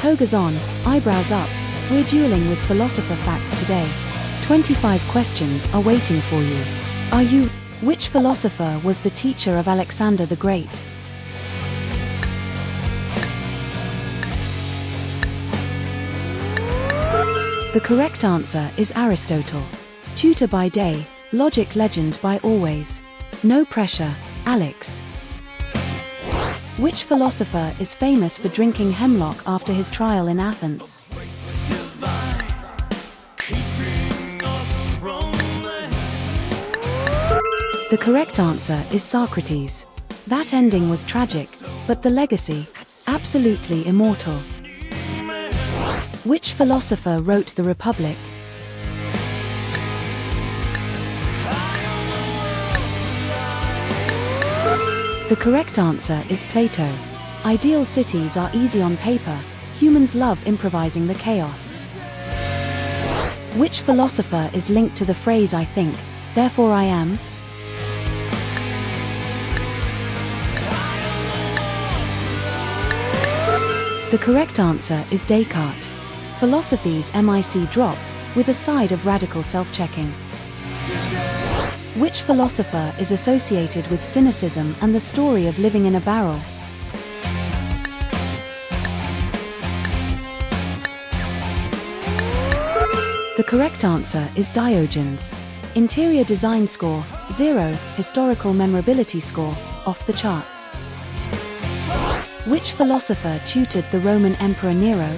Togas on, eyebrows up, we're dueling with philosopher facts today. 25 questions are waiting for you. Are you? Which philosopher was the teacher of Alexander the Great? The correct answer is Aristotle. Tutor by day, logic legend by always. No pressure, Alex. Which philosopher is famous for drinking hemlock after his trial in Athens? The correct answer is Socrates. That ending was tragic, but the legacy, absolutely immortal. Which philosopher wrote The Republic? The correct answer is Plato. Ideal cities are easy on paper, humans love improvising the chaos. Which philosopher is linked to the phrase "I think, therefore I am"? The correct answer is Descartes. Philosophy's MIC drop, with a side of radical self-checking. Which philosopher is associated with cynicism and the story of living in a barrel? The correct answer is Diogenes. Interior design score, 0, historical memorability score, off the charts. Which philosopher tutored the Roman Emperor Nero?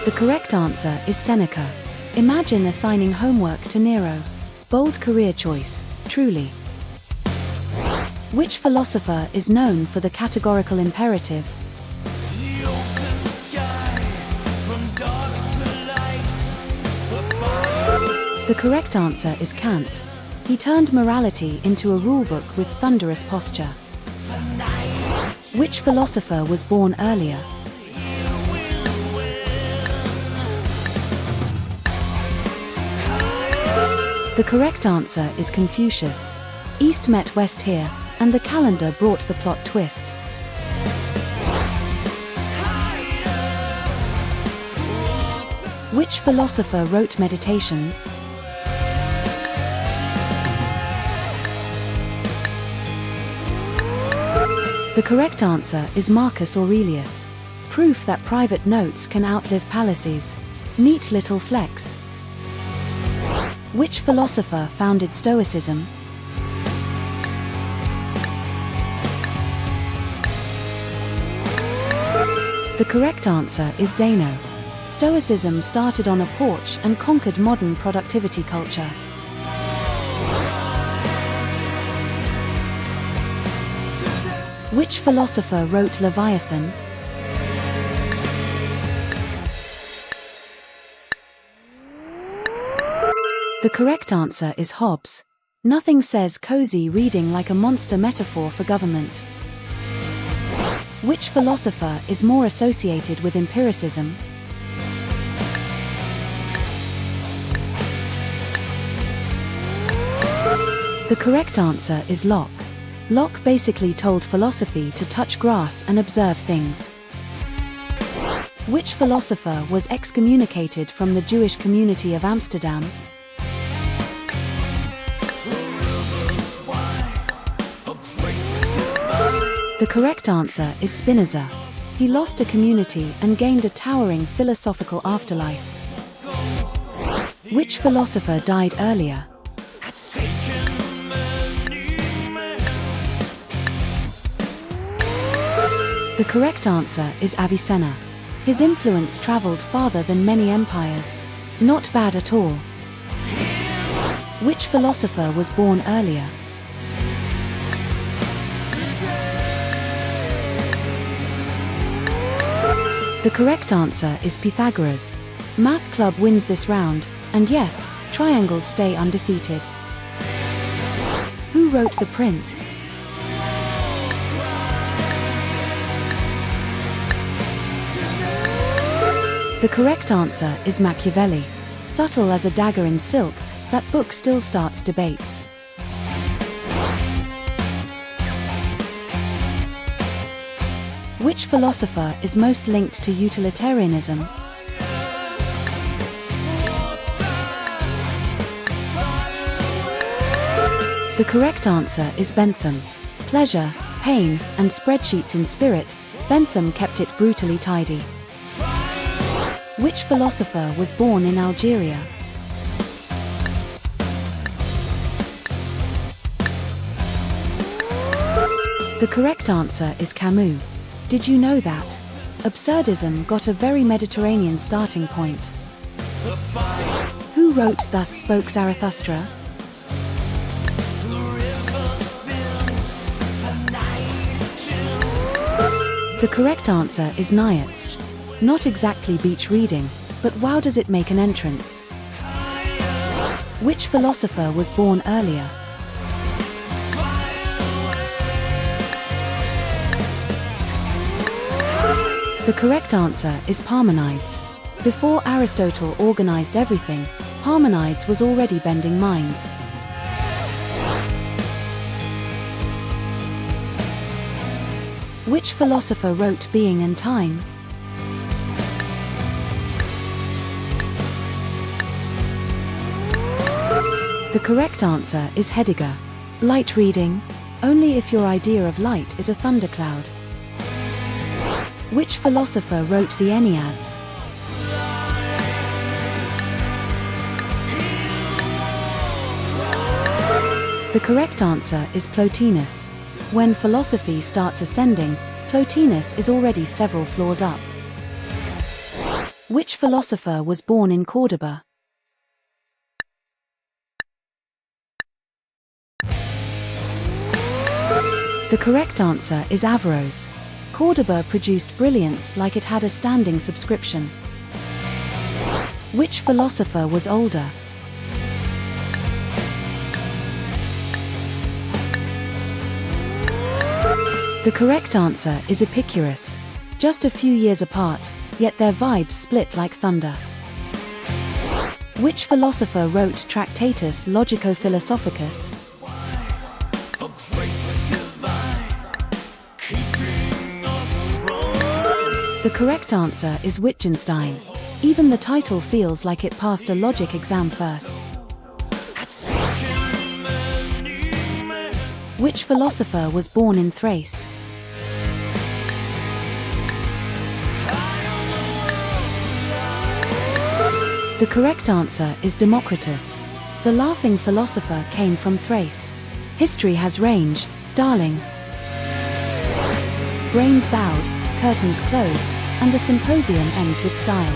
The correct answer is Seneca. Imagine assigning homework to Nero. Bold career choice, truly. Which philosopher is known for the categorical imperative? The correct answer is Kant. He turned morality into a rulebook with thunderous posture. Which philosopher was born earlier? The correct answer is Confucius. East met West here, and the calendar brought the plot twist. Which philosopher wrote Meditations? The correct answer is Marcus Aurelius. Proof that private notes can outlive palaces. Neat little flex. Which philosopher founded Stoicism? The correct answer is Zeno. Stoicism started on a porch and conquered modern productivity culture. Which philosopher wrote Leviathan? The correct answer is Hobbes. Nothing says cozy reading like a monster metaphor for government. Which philosopher is more associated with empiricism? The correct answer is Locke. Locke basically told philosophy to touch grass and observe things. Which philosopher was excommunicated from the Jewish community of Amsterdam? The correct answer is Spinoza. He lost a community and gained a towering philosophical afterlife. Which philosopher died earlier? The correct answer is Avicenna. His influence traveled farther than many empires. Not bad at all. Which philosopher was born earlier? The correct answer is Pythagoras. Math Club wins this round, and yes, triangles stay undefeated. Who wrote The Prince? The correct answer is Machiavelli. Subtle as a dagger in silk, that book still starts debates. Which philosopher is most linked to utilitarianism? The correct answer is Bentham. Pleasure, pain, and spreadsheets in spirit, Bentham kept it brutally tidy. Which philosopher was born in Algeria? The correct answer is Camus. Did you know that? Absurdism got a very Mediterranean starting point. Who wrote Thus Spoke Zarathustra? The correct answer is Nietzsche. Not exactly beach reading, but wow does it make an entrance. Which philosopher was born earlier? The correct answer is Parmenides. Before Aristotle organized everything, Parmenides was already bending minds. Which philosopher wrote Being and Time? The correct answer is Heidegger. Light reading? Only if your idea of light is a thundercloud. Which philosopher wrote the Enneads? The correct answer is Plotinus. When philosophy starts ascending, Plotinus is already several floors up. Which philosopher was born in Cordoba? The correct answer is Averroes. Cordoba produced brilliance like it had a standing subscription. Which philosopher was older? The correct answer is Epicurus. Just a few years apart, yet their vibes split like thunder. Which philosopher wrote Tractatus Logico-Philosophicus? The correct answer is Wittgenstein. Even the title feels like it passed a logic exam first. Which philosopher was born in Thrace? The correct answer is Democritus. The laughing philosopher came from Thrace. History has range, darling. Brains bowed, curtains closed, and the symposium ends with style.